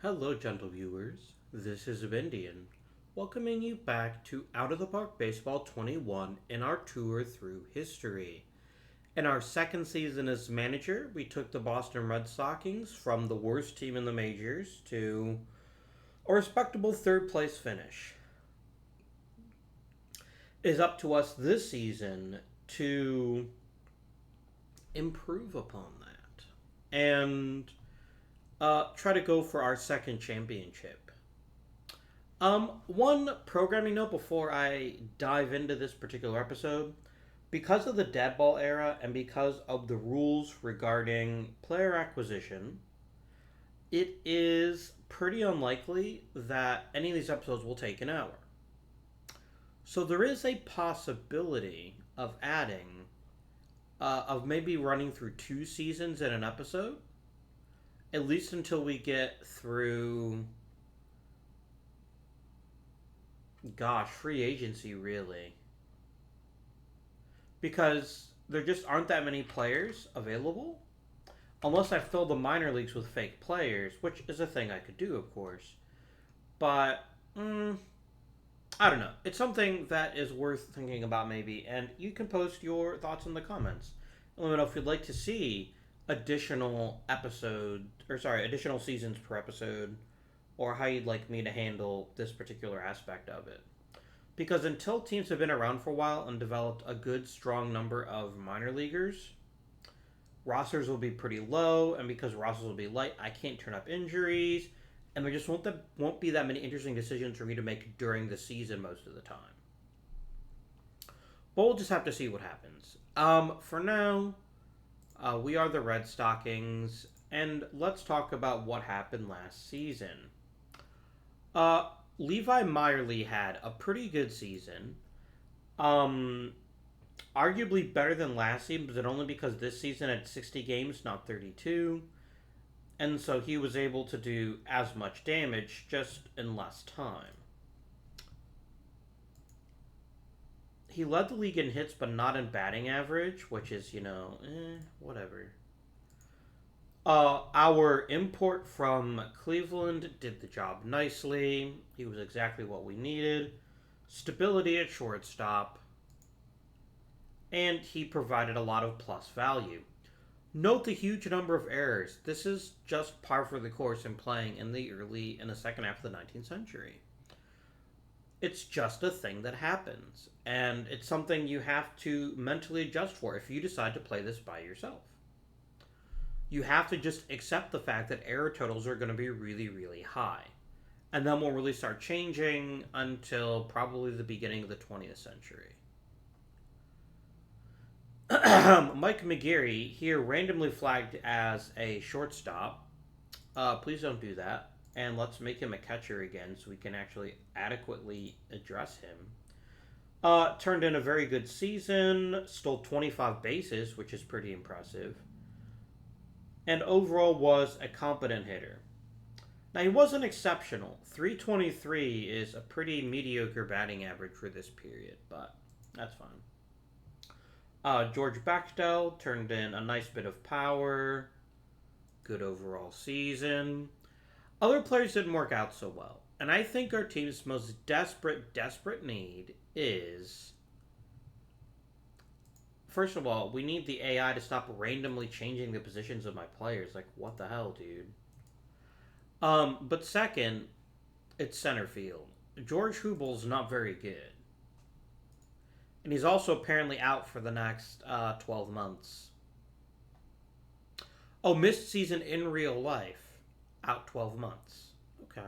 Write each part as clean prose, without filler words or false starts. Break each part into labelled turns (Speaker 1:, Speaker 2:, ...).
Speaker 1: Hello, gentle viewers. This is Vindian, welcoming you back to Out of the Park Baseball 21 in our tour through history. In our second season as manager, we took the Boston Red Sox from the worst team in the majors to a respectable third place finish. It is up to us this season to improve upon that and try to go for our second championship. One programming note before I dive into this particular episode. Because of the dead ball era and because of the rules regarding player acquisition, it is pretty unlikely that any of these episodes will take an hour. So there is a possibility of of maybe running through two seasons in an episode, at least until we get through, free agency, really. Because there just aren't that many players available. Unless I fill the minor leagues with fake players, which is a thing I could do, of course. But, I don't know. It's something that is worth thinking about, maybe. And you can post your thoughts in the comments. Let me know if you'd like to see additional additional seasons per episode, or how you'd like me to handle this particular aspect of it. Because until teams have been around for a while and developed a good, strong number of minor leaguers, rosters will be pretty low, and because rosters will be light, I can't turn up injuries, and there just won't be that many interesting decisions for me to make during the season most of the time. But we'll just have to see what happens. For now, we are the Red Stockings, and let's talk about what happened last season. Levi Meyerly had a pretty good season. Arguably better than last season, but only because this season had 60 games, not 32. And so he was able to do as much damage, just in less time. He led the league in hits, but not in batting average, which is, whatever. Our import from Cleveland did the job nicely. He was exactly what we needed. Stability at shortstop. And he provided a lot of plus value. Note the huge number of errors. This is just par for the course in playing in the second half of the 19th century. It's just a thing that happens. And it's something you have to mentally adjust for if you decide to play this by yourself. You have to just accept the fact that error totals are going to be really, really high. And then won't really start changing until probably the beginning of the 20th century. Mike McGarry, here randomly flagged as a shortstop. Please don't do that. And let's make him a catcher again so we can actually adequately address him. Turned in a very good season, stole 25 bases, which is pretty impressive. And overall was a competent hitter. Now, he wasn't exceptional. 323 is a pretty mediocre batting average for this period, but that's fine. George Bechtel turned in a nice bit of power. Good overall season. Other players didn't work out so well. And I think our team's most desperate need is... First of all, we need the AI to stop randomly changing the positions of my players. Like, what the hell, dude? But second, it's center field. George Hubel's not very good. And he's also apparently out for the next 12 months. Oh, missed season in real life. Out 12 months. Okay.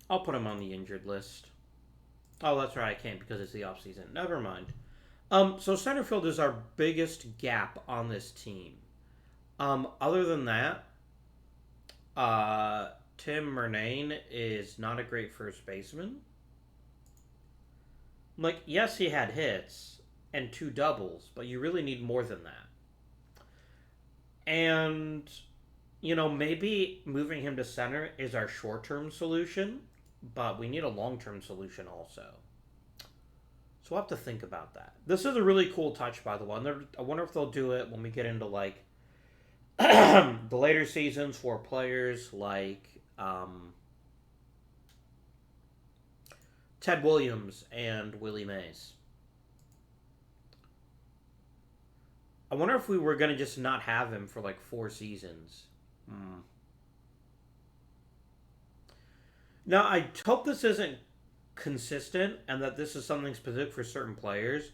Speaker 1: I'll put him on the injured list. Oh, that's right, I can't because it's the off-season. Never mind. So center field is our biggest gap on this team. Other than that, Tim Murnane is not a great first baseman. Like, yes, he had hits and 2 doubles, but you really need more than that. And, maybe moving him to center is our short-term solution, but we need a long-term solution also. So we'll have to think about that. This is a really cool touch, by the way. I wonder if they'll do it when we get into, The later seasons for players like Ted Williams and Willie Mays. I wonder if we were going to just not have him for like 4 seasons. Hmm. Now, I hope this isn't consistent and that this is something specific for certain players,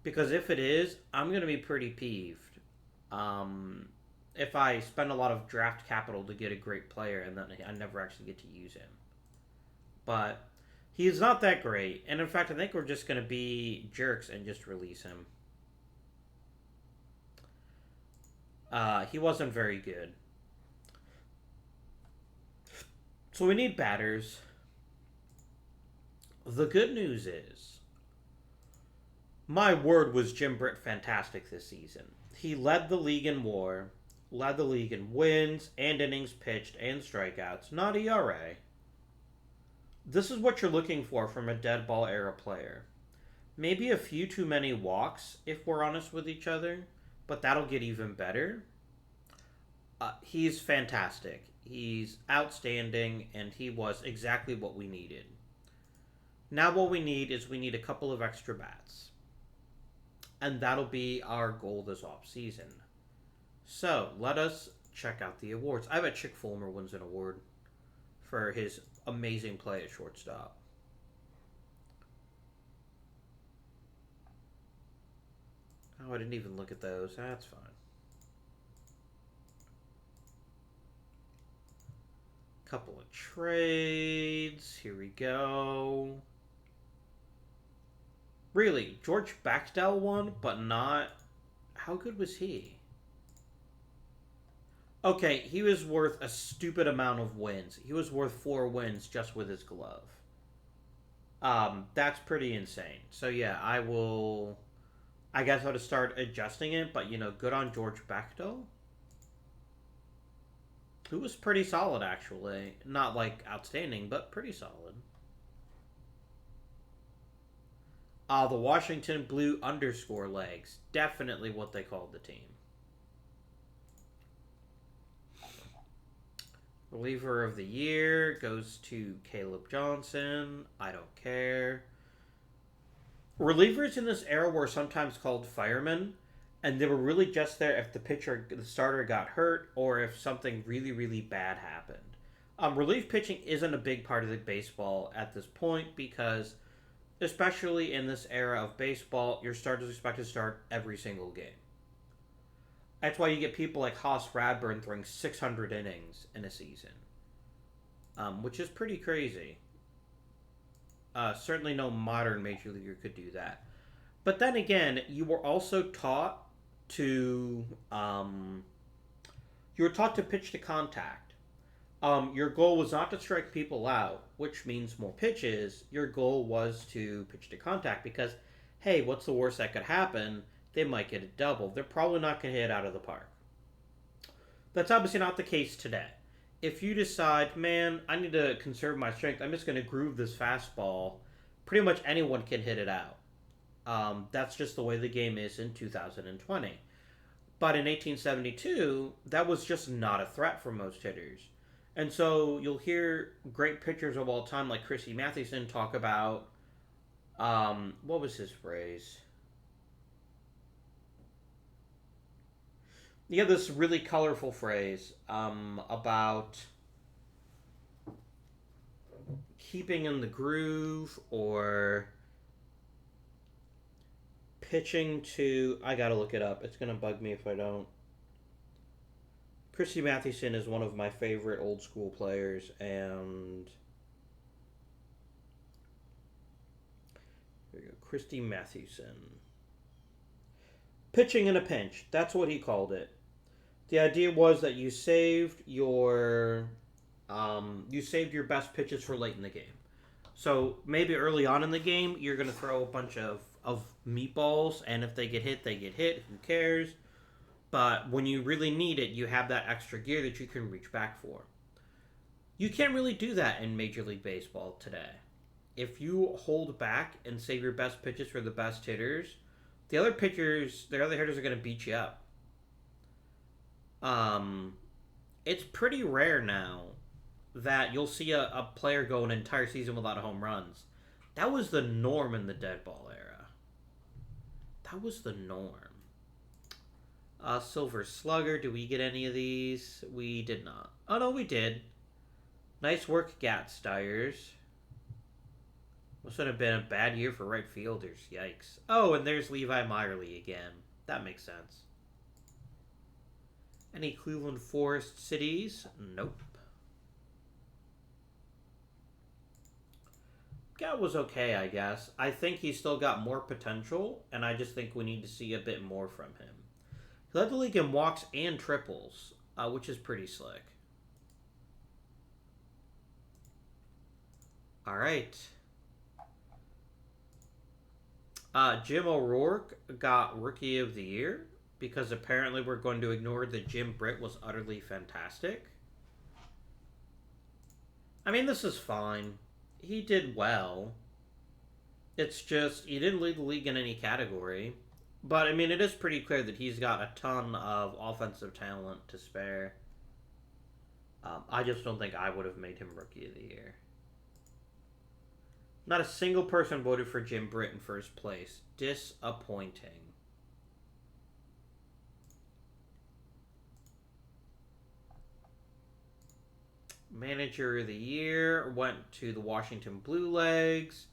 Speaker 1: because if it is, I'm going to be pretty peeved. Um, if I spend a lot of draft capital to get a great player and then I never actually get to use him. But he's not that great, and in fact, I think we're just going to be jerks and just release him. He wasn't very good. So we need batters. The good news is, my word, was Jim Britt fantastic this season. He led the league in WAR, led the league in wins and innings pitched and strikeouts, not ERA. This is what you're looking for from a dead ball era player. Maybe a few too many walks, if we're honest with each other, but that'll get even better. He's fantastic. He's outstanding, and he was exactly what we needed. Now what we need is we need a couple of extra bats. And that'll be our goal this off season. So, let us check out the awards. I bet Chick Fulmer wins an award for his amazing play at shortstop. Oh, I didn't even look at those. That's fine. Couple of trades. Here we go. Really, George Baxdell won, but not... How good was he? Okay, he was worth a stupid amount of wins. He was worth 4 wins just with his glove. That's pretty insane. So yeah, I will... I guess I'll just start adjusting it, but good on George Baxdell. Who was pretty solid, actually. Not, like, outstanding, but pretty solid. The Washington Blue underscore legs. Definitely what they called the team. Reliever of the year goes to Caleb Johnson. I don't care. Relievers in this era were sometimes called firemen, and they were really just there if the starter got hurt, or if something really, really bad happened. Relief pitching isn't a big part of the baseball at this point because, especially in this era of baseball, your starters expect to start every single game. That's why you get people like Haas Radburn throwing 600 innings in a season, which is pretty crazy. Certainly no modern major leaguer could do that. But then again, you were also taught to pitch to contact. Your goal was not to strike people out, which means more pitches. Your goal was to pitch to contact because, hey, what's the worst that could happen? They might get a double. They're probably not going to hit out of the park. That's obviously not the case today. If you decide, man, I need to conserve my strength, I'm just going to groove this fastball, pretty much anyone can hit it out. That's just the way the game is in 2020. But in 1872, that was just not a threat for most hitters. And so you'll hear great pitchers of all time like Christy Matthewson talk about, what was his phrase? He had this really colorful phrase about keeping in the groove or pitching to... I gotta look it up. It's gonna bug me if I don't. Christy Matthewson is one of my favorite old school players, and... Here we go. Christy Matthewson. Pitching in a pinch. That's what he called it. The idea was that you saved your best pitches for late in the game. So maybe early on in the game, you're going to throw a bunch of meatballs, and if they get hit, they get hit. Who cares? But when you really need it, you have that extra gear that you can reach back for. You can't really do that in Major League Baseball today. If you hold back and save your best pitches for the best hitters, the other hitters are going to beat you up. Um, it's pretty rare now that you'll see a player go an entire season without home runs. That was the norm in the dead ball era. That was the norm. Silver Slugger, do we get any of these? We did not. Oh, no, we did. Nice work, Gatstires. Must have been a bad year for right fielders. Yikes. Oh, and there's Levi Meyerly again. That makes sense. Any Cleveland Forest cities? Nope. Gat was okay, I guess. I think he's still got more potential, and I just think we need to see a bit more from him. He led the league in walks and triples, which is pretty slick. All right. Jim O'Rourke got Rookie of the Year because apparently we're going to ignore that Jim Britt was utterly fantastic. I mean, this is fine. He did well. It's just, he didn't lead the league in any category. But, I mean, it is pretty clear that he's got a ton of offensive talent to spare. I just don't think I would have made him Rookie of the Year. Not a single person voted for Jim Britt in first place. Disappointing. Manager of the Year went to the Washington Blue Legs.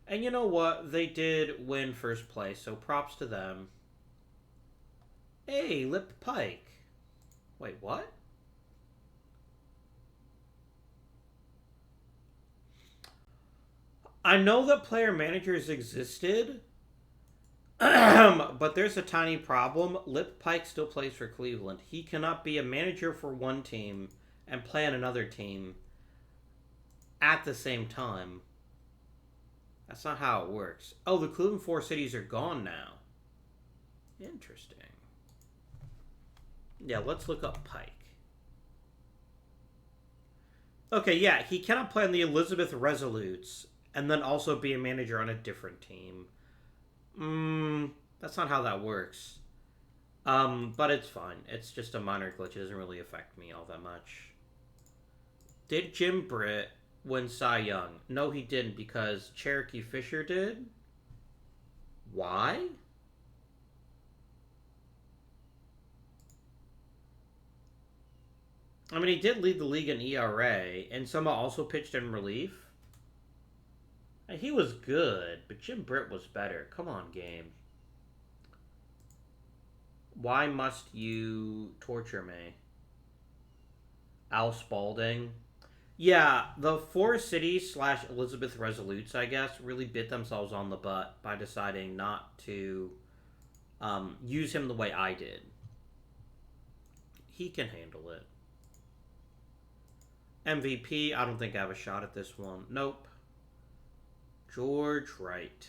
Speaker 1: And you know what? They did win first place, so props to them. Hey, Lip Pike. Wait, what? I know that player managers existed, but there's a tiny problem. Lip Pike still plays for Cleveland. He cannot be a manager for one team and play on another team at the same time. That's not how it works. Oh, the Cleveland Four Cities are gone now. Interesting. Yeah, let's look up Pike. Okay, yeah, he cannot play on the Elizabeth Resolutes and then also be a manager on a different team. That's not how that works. But it's fine. It's just a minor glitch. It doesn't really affect me all that much. Did Jim Britt win Cy Young? No, he didn't because Cherokee Fisher did. Why? I mean, he did lead the league in ERA, and Summer also pitched in relief. He was good, but Jim Britt was better. Come on, game. Why must you torture me? Al Spalding. Yeah, the Four Cities / Elizabeth Resolutes, I guess, really bit themselves on the butt by deciding not to use him the way I did. He can handle it. MVP, I don't think I have a shot at this one. Nope. George Wright.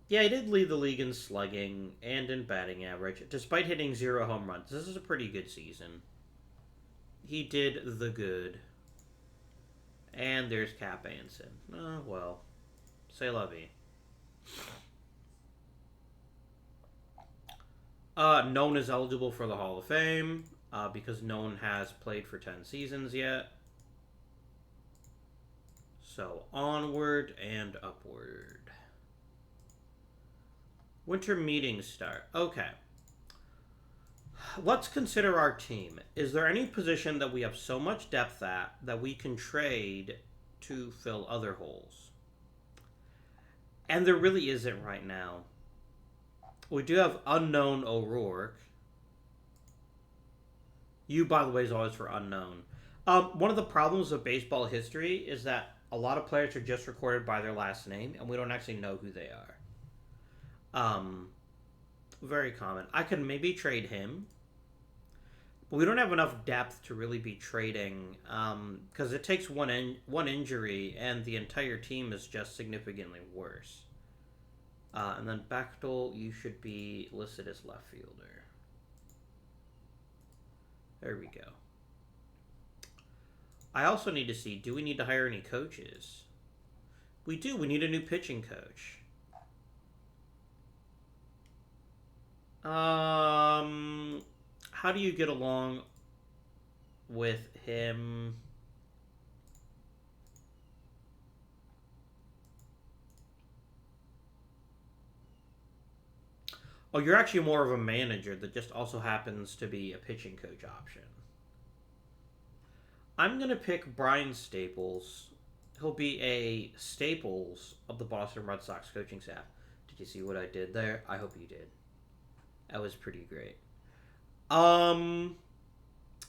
Speaker 1: Yeah, he did lead the league in slugging and in batting average, despite hitting 0 home runs. This is a pretty good season. He did the good. And there's Cap Anson. Oh, well. C'est la vie. No one is eligible for the Hall of Fame because no one has played for 10 seasons yet. So, onward and upward. Winter meetings start. Okay. Let's consider our team. Is there any position that we have so much depth at that we can trade to fill other holes? And there really isn't right now. We do have unknown O'Rourke. U, by the way, is always for unknown. One of the problems of baseball history is that a lot of players are just recorded by their last name, and we don't actually know who they are. Very common. I could maybe trade him. But we don't have enough depth to really be trading because it takes one injury and the entire team is just significantly worse. And then Bechtel, you should be listed as left fielder. There we go. I also need to see, do we need to hire any coaches? We do. We need a new pitching coach. How do you get along with him? Oh, you're actually more of a manager that just also happens to be a pitching coach option. I'm going to pick Brian Staples. He'll be a Staples of the Boston Red Sox coaching staff. Did you see what I did there? I hope you did. That was pretty great.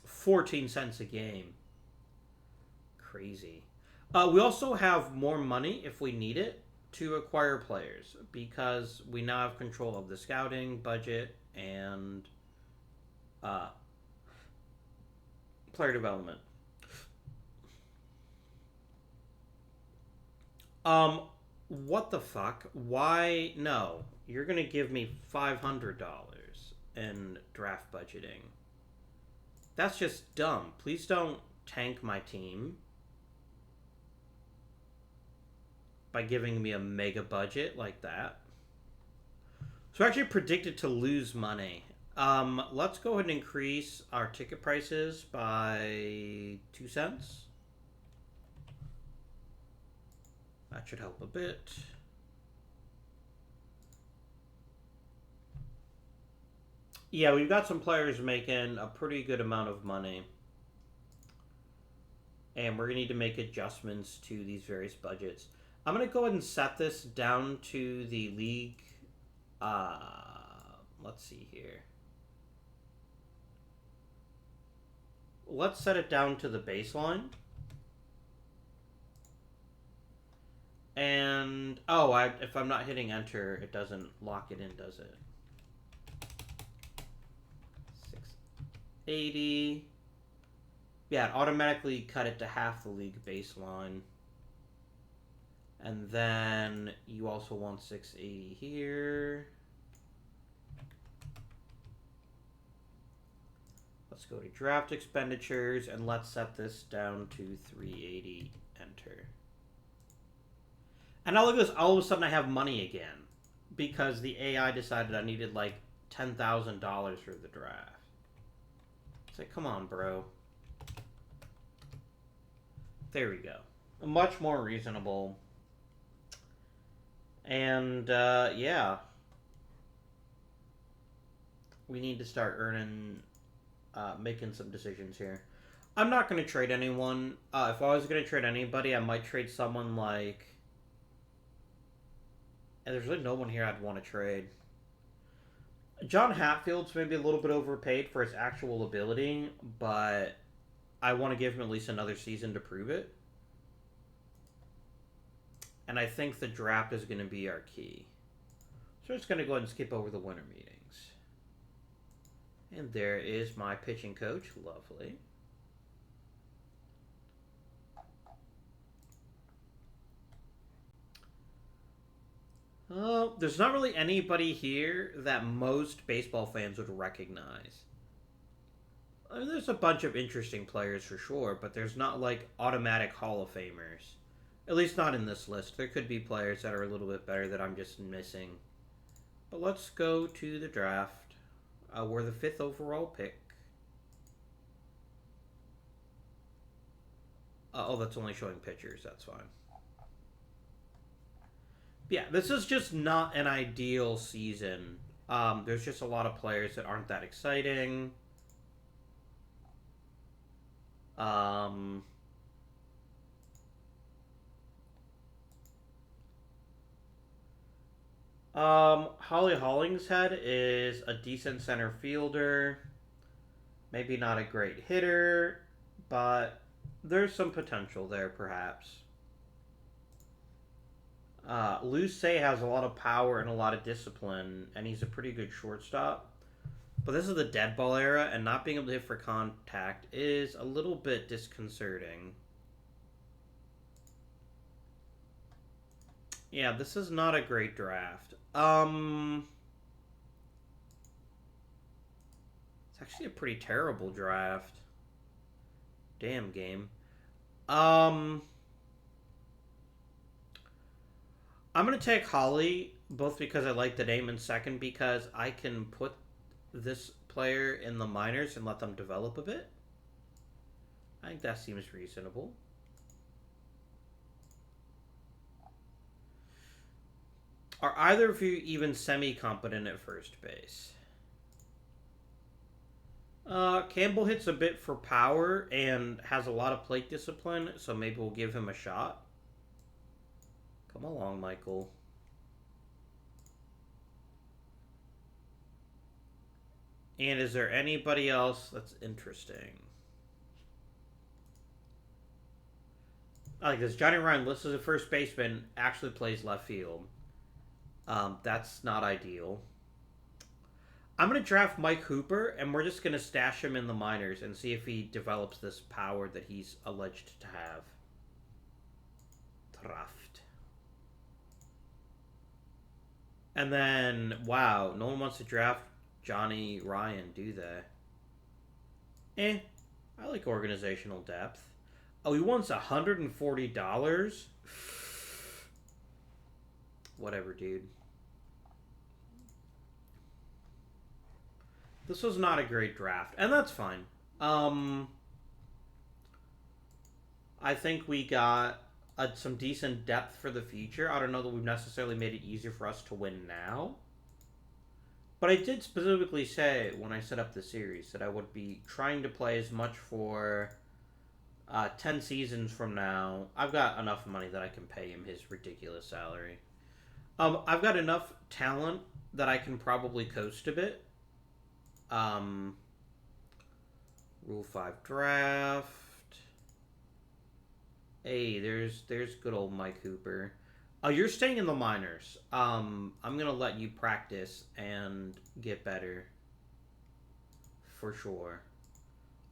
Speaker 1: 14 cents a game. Crazy. We also have more money if we need it to acquire players because we now have control of the scouting budget and uh, player development. Um, what the fuck? Why? No, you're gonna give me $500 in draft budgeting. That's just dumb. Please don't tank my team by giving me a mega budget like that. So we're actually predicted to lose money. Let's go ahead and increase our ticket prices by 2 cents. That should help a bit. Yeah, we've got some players making a pretty good amount of money. And we're going to need to make adjustments to these various budgets. I'm going to go ahead and set this down to the league. Let's see here. Let's set it down to the baseline. And, if I'm not hitting enter, it doesn't lock it in, does it? 680. Yeah, it automatically cut it to half the league baseline. And then you also want 680 here. Let's go to draft expenditures and let's set this down to 380, enter. And now look at this, all of a sudden I have money again because the AI decided I needed like $10,000 for the draft. It's like, come on, bro. There we go. Much more reasonable. And, yeah. We need to start making some decisions here. I'm not going to trade anyone. If I was going to trade anybody, I might trade someone like... And there's really no one here I'd want to trade. John Hatfield's maybe a little bit overpaid for his actual ability, but I want to give him at least another season to prove it. And I think the draft is going to be our key. So I'm just going to go ahead and skip over the winter meetings. And there is my pitching coach. Lovely. There's not really anybody here that most baseball fans would recognize. I mean, there's a bunch of interesting players for sure, but there's not like automatic Hall of Famers. At least not in this list. There could be players that are a little bit better that I'm just missing. But let's go to the draft. We're the 5th overall pick. That's only showing pictures. That's fine. Yeah, this is just not an ideal season. There's just a lot of players that aren't that exciting. Holly Hollingshead is a decent center fielder. Maybe not a great hitter, but there's some potential there, perhaps. Luce has a lot of power and a lot of discipline, and he's a pretty good shortstop. But this is the dead ball era, and not being able to hit for contact is a little bit disconcerting. Yeah, this is not a great draft. It's actually a pretty terrible draft. Damn game. I'm going to take Holly, both because I like the name, and second because I can put this player in the minors and let them develop a bit. I think that seems reasonable. Are either of you even semi-competent at first base? Campbell hits a bit for power and has a lot of plate discipline, so maybe we'll give him a shot. Come along, Michael. And is there anybody else that's interesting? I like this. Johnny Ryan lists as a first baseman, actually plays left field. That's not ideal. I'm going to draft Mike Hooper, and we're just going to stash him in the minors and see if he develops this power that he's alleged to have. Draft. And then, wow, no one wants to draft Johnny Ryan, do they? I like organizational depth. Oh, he wants $140? Whatever, dude. This was not a great draft, and that's fine. I think we got some decent depth for the future. I don't know that we've necessarily made it easier for us to win now. But I did specifically say when I set up the series that I would be trying to play as much for 10 seasons from now. I've got enough money that I can pay him his ridiculous salary. I've got enough talent that I can probably coast a bit. Rule 5 draft. Hey, there's good old Mike Hooper. Oh, you're staying in the minors. I'm gonna let you practice and get better. For sure.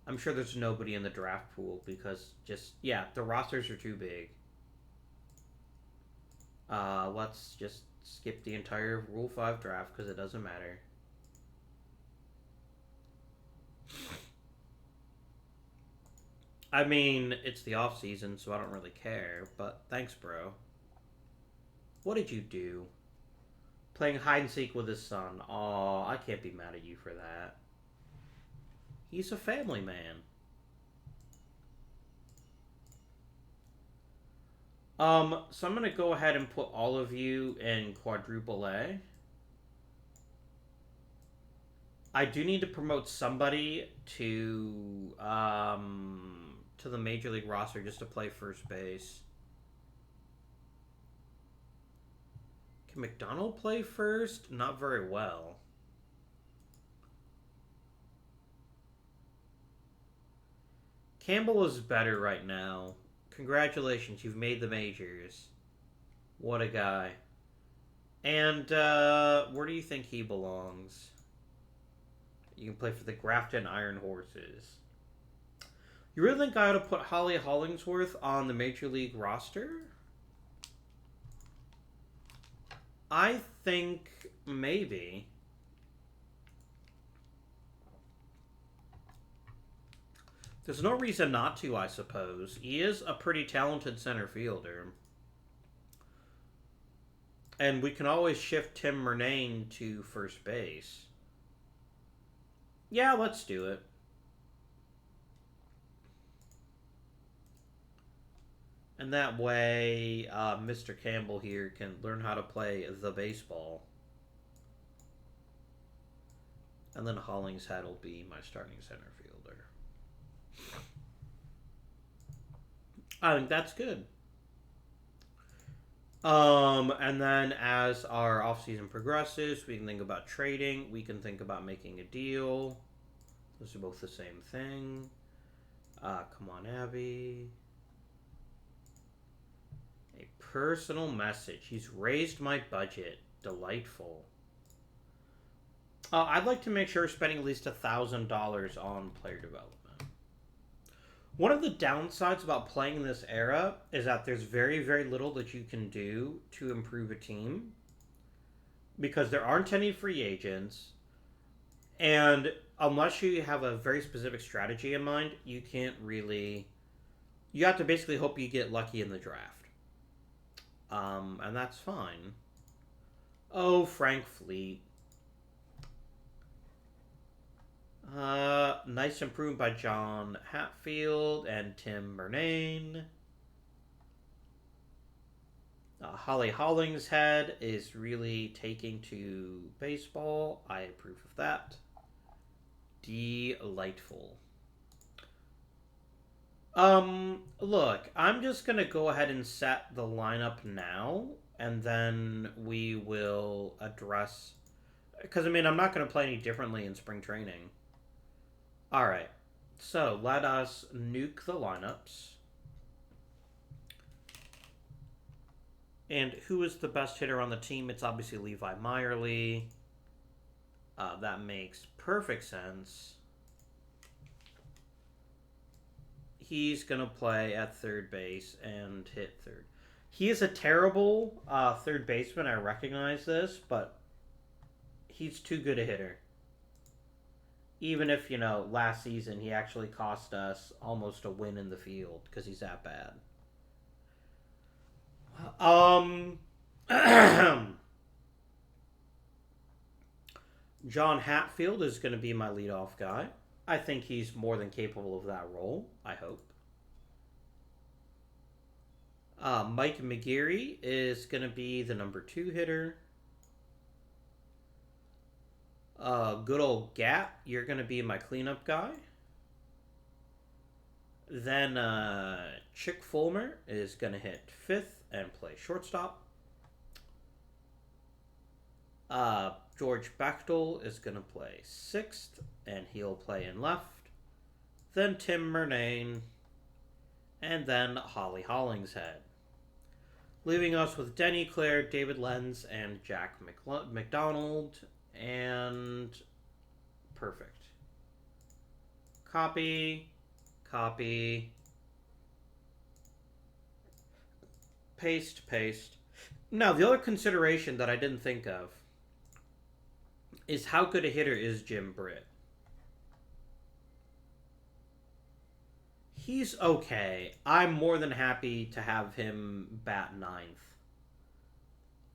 Speaker 1: I'm sure there's nobody in the draft pool because the rosters are too big. Let's just skip the entire Rule 5 draft because it doesn't matter. I mean, it's the off season, so I don't really care, but thanks, bro. What did you do? Playing hide and seek with his son. Aw, I can't be mad at you for that. He's a family man. So I'm going to go ahead and put all of you in quadruple A. I do need to promote somebody to the Major League roster just to play first base. Can McDonald play first? Not very well. Campbell is better right now. Congratulations, you've made the majors. What a guy. And where do you think he belongs? You can play for the Grafton Iron Horses. You really think I ought to put Holly Hollingsworth on the Major League roster? I think maybe. There's no reason not to, I suppose. He is a pretty talented center fielder. And we can always shift Tim Murnane to first base. Yeah, let's do it. And that way, Mr. Campbell here can learn how to play the baseball. And then Hollingshead will be my starting center fielder. I think that's good. And then as our offseason progresses, we can think about trading. We can think about making a deal. Those are both the same thing. Come on, Abby. A personal message. He's raised my budget. Delightful. I'd like to make sure we're spending at least $1,000 on player development. One of the downsides about playing in this era is that there's very, very little that you can do to improve a team because there aren't any free agents, and unless you have a very specific strategy in mind, you can't really... You have to basically hope you get lucky in the draft. And that's fine. Oh, Frank Fleet. Nice improvement by John Hatfield and Tim Murnane. Holly Hollingshead is really taking to baseball. I approve of that. Delightful. Look, I'm just gonna go ahead and set the lineup now, and then we will address. Because, I mean, I'm not gonna play any differently in spring training. Alright, so let us nuke the lineups. And who is the best hitter on the team? It's obviously Levi Meyerly. That makes perfect sense. He's going to play at third base and hit third. He is a terrible third baseman. I recognize this, but he's too good a hitter. Even if, last season he actually cost us almost a win in the field because he's that bad. John Hatfield is going to be my leadoff guy. I think he's more than capable of that role, I hope. Mike McGarry is going to be the number 2 hitter. Good old Gap, you're going to be my cleanup guy. Then Chick Fulmer is going to hit 5th and play shortstop. George Bechtel is going to play 6th, and he'll play in left. Then Tim Murnane, and then Holly Hollingshead. Leaving us with Denny Clare, David Lenz, and Jack McDonald, and perfect. Copy, paste. Now, the other consideration that I didn't think of is how good a hitter is Jim Britt. He's okay. I'm more than happy to have him bat 9th.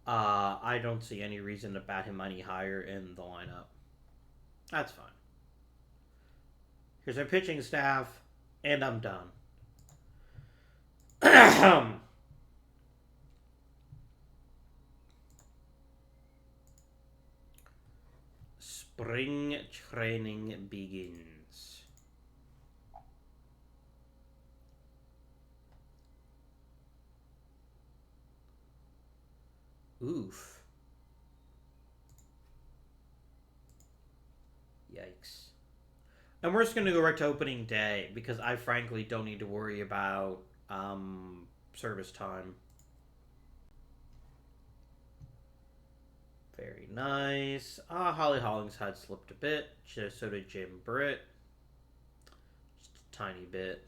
Speaker 1: I don't see any reason to bat him any higher in the lineup. That's fine. Here's our pitching staff, and I'm done. Spring training begins. Oof. Yikes. And we're just going to go right to opening day because I frankly don't need to worry about service time. Very nice. Holly Hollingshead slipped a bit. So did Jim Britt. Just a tiny bit.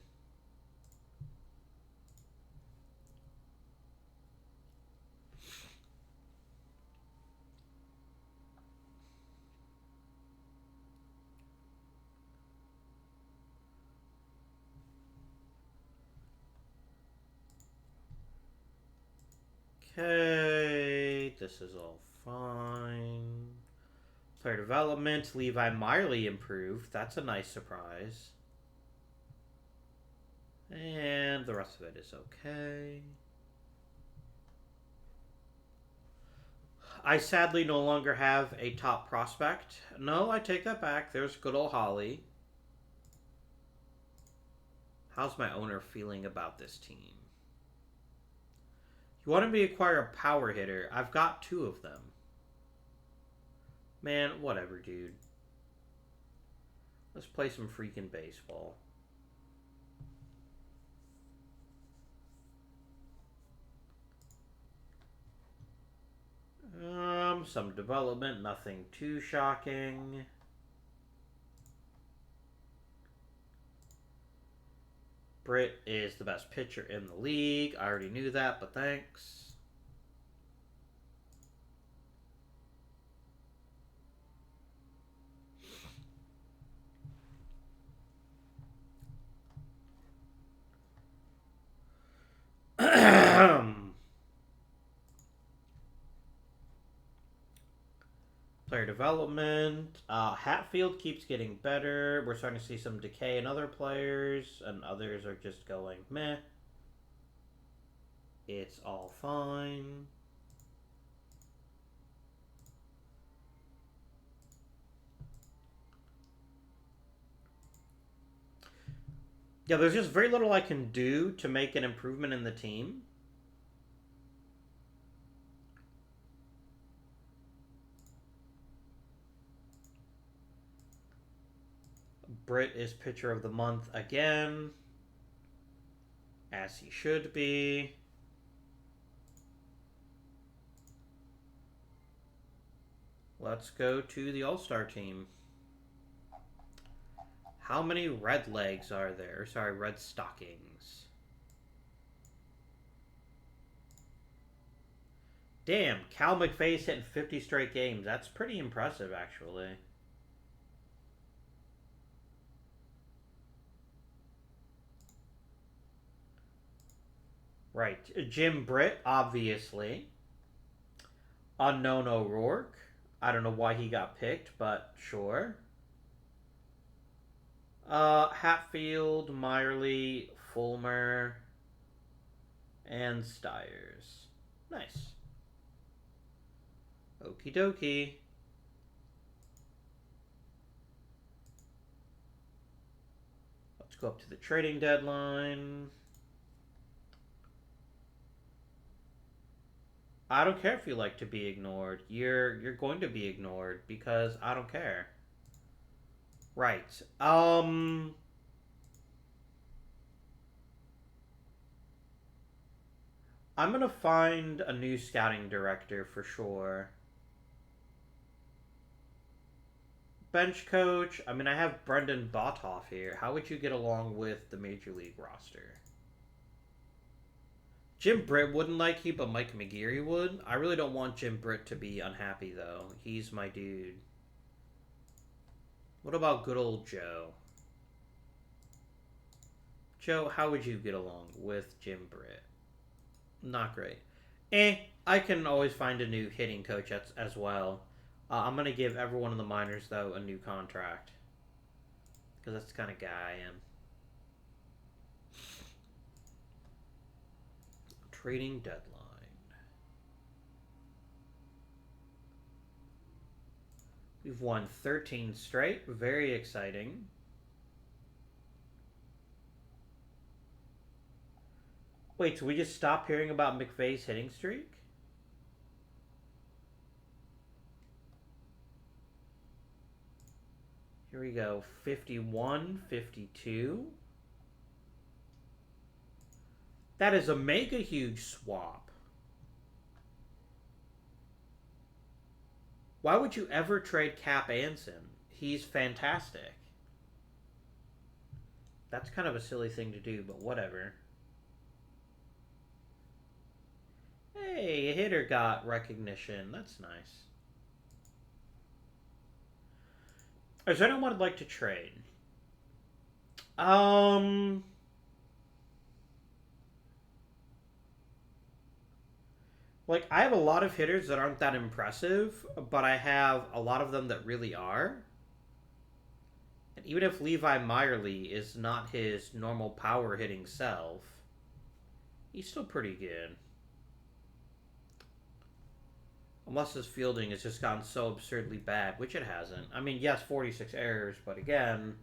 Speaker 1: Okay, this is all fine. Player development, Levi Meyerly improved. That's a nice surprise. And the rest of it is okay. I sadly no longer have a top prospect. No, I take that back. There's good old Holly. How's my owner feeling about this team? You want me to acquire a power hitter? I've got 2 of them. Man, whatever, dude. Let's play some freaking baseball. Some development, nothing too shocking. Britt is the best pitcher in the league. I already knew that, but thanks. Player development. Hatfield keeps getting better. We're starting to see some decay in other players, and others are just going meh. It's all fine. Yeah, there's just very little I can do to make an improvement in the team. Britt is pitcher of the month again, as he should be. Let's go to the All-Star team. How many red legs are there? Sorry, red stockings. Damn, Cal McVay's hitting 50 straight games. That's pretty impressive, actually. Right. Jim Britt, obviously. Unknown O'Rourke. I don't know why he got picked, but sure. Hatfield, Miley, Fulmer, and Stiers. Nice. Okie dokie. Let's go up to the trading deadline. I don't care if you like to be ignored. You're going to be ignored because I don't care. Right. I'm gonna find a new scouting director for sure. Bench coach. I mean, I have Brendan Bothoff here. How would you get along with the Major League roster? Jim Britt wouldn't like you, but Mike McGeary would. I really don't want Jim Britt to be unhappy, though. He's my dude. What about good old Joe? Joe, how would you get along with Jim Britt? Not great. I can always find a new hitting coach as well. I'm going to give every one of the minors, though, a new contract. Because that's the kind of guy I am. Trading deadline. We've won 13 straight. Very exciting. Wait, so we just stop hearing about McVay's hitting streak? Here we go. 51, 52. That is a mega huge swap. Why would you ever trade Cap Anson? He's fantastic. That's kind of a silly thing to do, but whatever. Hey, a hitter got recognition. That's nice. Is there anyone I'd like to trade? Like, I have a lot of hitters that aren't that impressive, but I have a lot of them that really are. And even if Levi Meyerly is not his normal power hitting self, he's still pretty good. Unless his fielding has just gotten so absurdly bad, which it hasn't. I mean, yes, 46 errors, but again,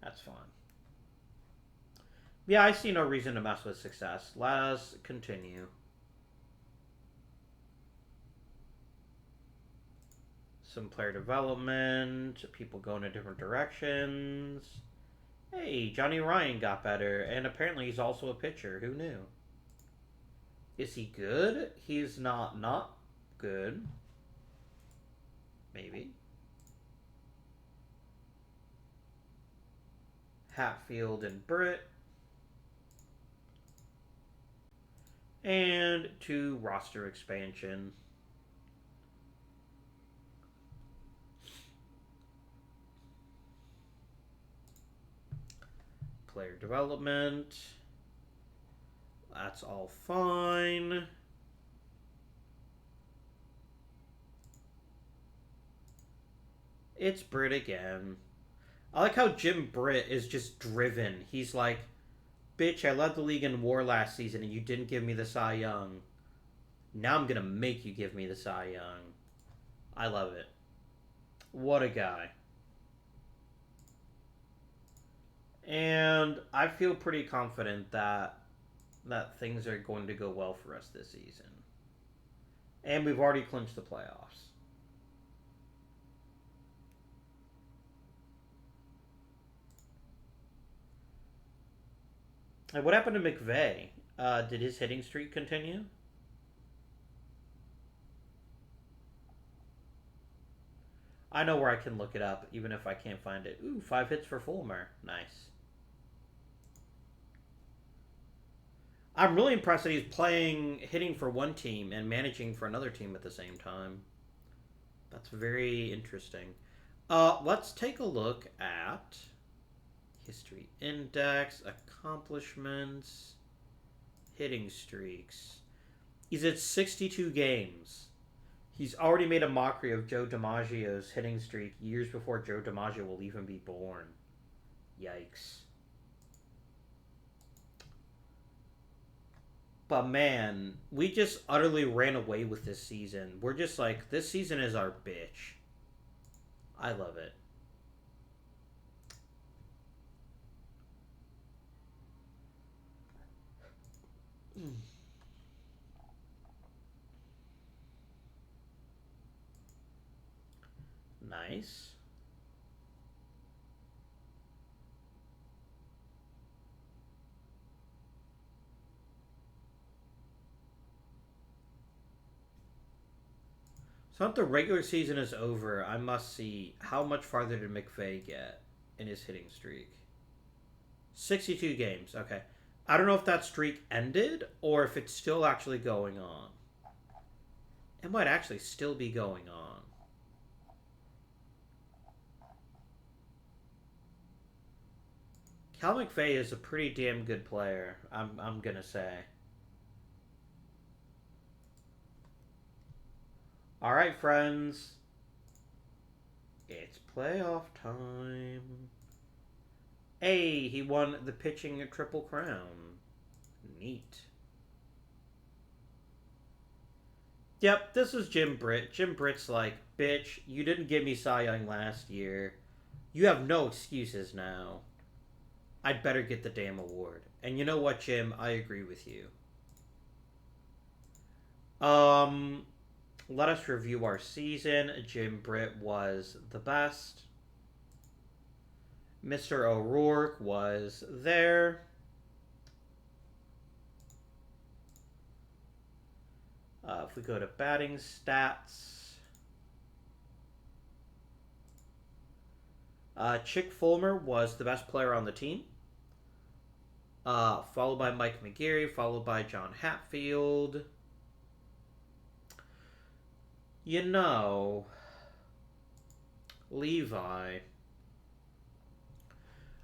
Speaker 1: that's fine. Yeah, I see no reason to mess with success. Let us continue. Some player development, people going in different directions. Hey, Johnny Ryan got better, and apparently he's also a pitcher. Who knew? Is he good? He's not good. Maybe. Hatfield and Britt. And 2 roster expansion. Player development. That's all fine. It's Britt again. I like how Jim Britt is just driven. He's like, bitch, I led the league in WAR last season and you didn't give me the Cy Young. Now I'm gonna make you give me the Cy Young. I love it. What a guy. And I feel pretty confident that things are going to go well for us this season. And we've already clinched the playoffs. And what happened to McVeigh? Did his hitting streak continue? I know where I can look it up, even if I can't find it. Ooh, 5 hits for Fulmer. Nice. I'm really impressed that he's hitting for one team and managing for another team at the same time. That's very interesting. Let's take a look at history index, accomplishments, hitting streaks. He's at 62 games. He's already made a mockery of Joe DiMaggio's hitting streak years before Joe DiMaggio will even be born. Yikes. But man, we just utterly ran away with this season. We're just like, this season is our bitch. I love it. Nice. So if the regular season is over, I must see how much farther did McVeigh get in his hitting streak. 62 games. Okay. I don't know if that streak ended or if it's still actually going on. It might actually still be going on. Cal McVeigh is a pretty damn good player, I'm gonna say. Alright, friends. It's playoff time. Hey, he won the pitching Triple Crown. Neat. Yep, this is Jim Britt. Jim Britt's like, bitch, you didn't give me Cy Young last year. You have no excuses now. I'd better get the damn award. And you know what, Jim? I agree with you. Let us review our season. Jim Britt was the best. Mr. O'Rourke was there. If we go to batting stats, Chick Fulmer was the best player on the team. Followed by Mike McGarry, followed by John Hatfield. You know, Levi,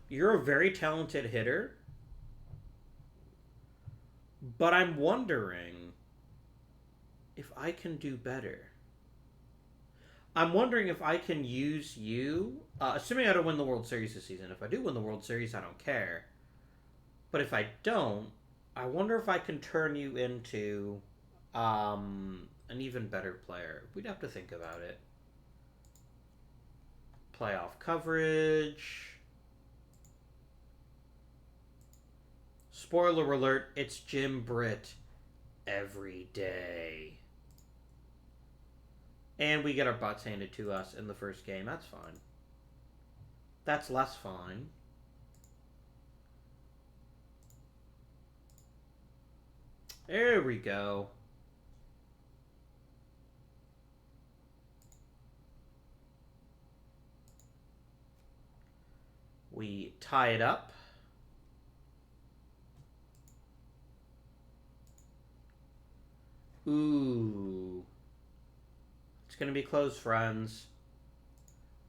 Speaker 1: you're a very talented hitter, but I'm wondering if I can do better. I'm wondering if I can use you, assuming I don't win the World Series this season. If I do win the World Series, I don't care. But if I don't, I wonder if I can turn you into an even better player. We'd have to think about it. Playoff coverage. Spoiler alert, it's Jim Britt every day. And we get our butts handed to us in the first game. That's fine. That's less fine. There we go. We tie it up. Ooh. It's going to be close, friends.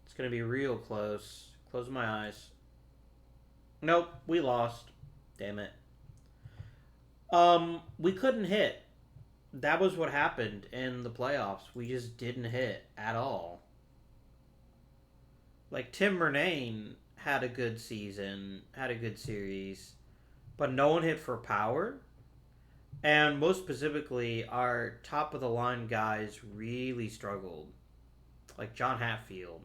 Speaker 1: It's going to be real close. Close my eyes. Nope, we lost. Damn it. We couldn't hit. That was what happened in the playoffs. We just didn't hit at all. Like Tim Murnane had a good season, had a good series, but no one hit for power. And most specifically, our top of the line guys really struggled, like John Hatfield.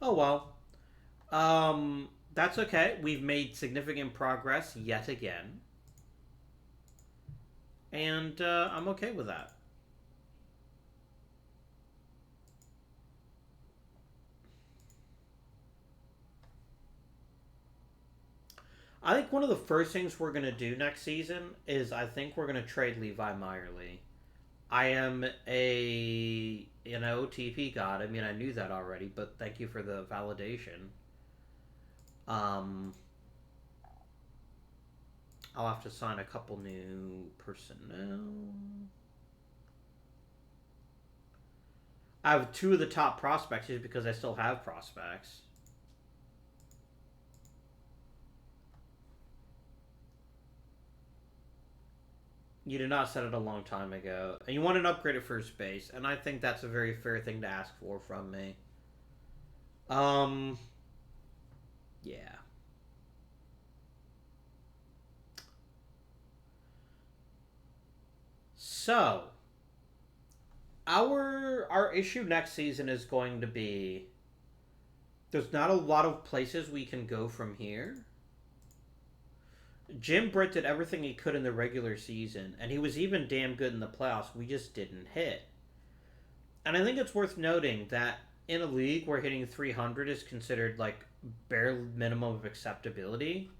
Speaker 1: Oh well. That's okay. We've made significant progress yet again. And I'm okay with that. I think one of the first things we're going to do next season is I think we're going to trade Levi Meyerly. I am an OOTP god. I mean, I knew that already, but thank you for the validation. Um, I'll have to sign a couple new personnel. I have two of the top prospects just because I still have prospects. You did not set it a long time ago. And you want an upgrade at first base, and I think that's a very fair thing to ask for from me. Yeah. So, our issue next season is going to be there's not a lot of places we can go from here. Jim Britt did everything he could in the regular season, and he was even damn good in the playoffs. We just didn't hit. And I think it's worth noting that in a league where hitting 300 is considered like bare minimum of acceptability,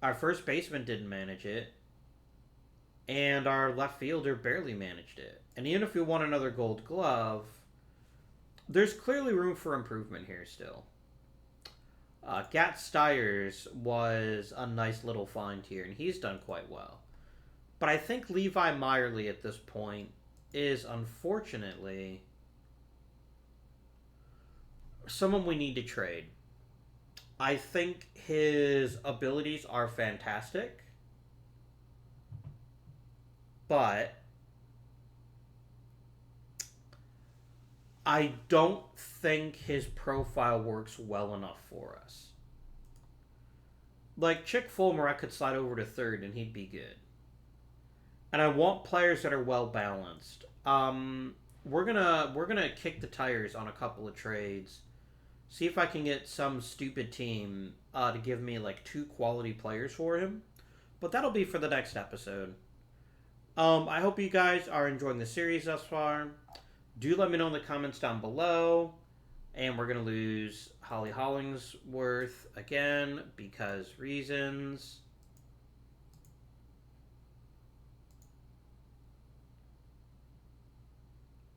Speaker 1: our first baseman didn't manage it, and our left fielder barely managed it. And even if we won another gold glove, there's clearly room for improvement here still. Gat Stiers was a nice little find here, and he's done quite well. But I think Levi Meyerly at this point is unfortunately someone we need to trade. I think his abilities are fantastic, but I don't think his profile works well enough for us. Like Chick Fulmer, I could slide over to third and he'd be good. And I want players that are well balanced. We're gonna kick the tires on a couple of trades. See if I can get some stupid team to give me like 2 quality players for him. But that'll be for the next episode. I hope you guys are enjoying the series thus far. Do let me know in the comments down below. And we're going to lose Holly Hollingsworth again because reasons.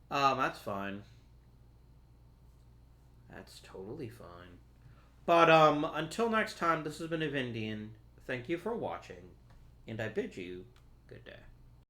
Speaker 1: That's fine. That's totally fine. But until next time, this has been Avindian. Thank you for watching, and I bid you good day.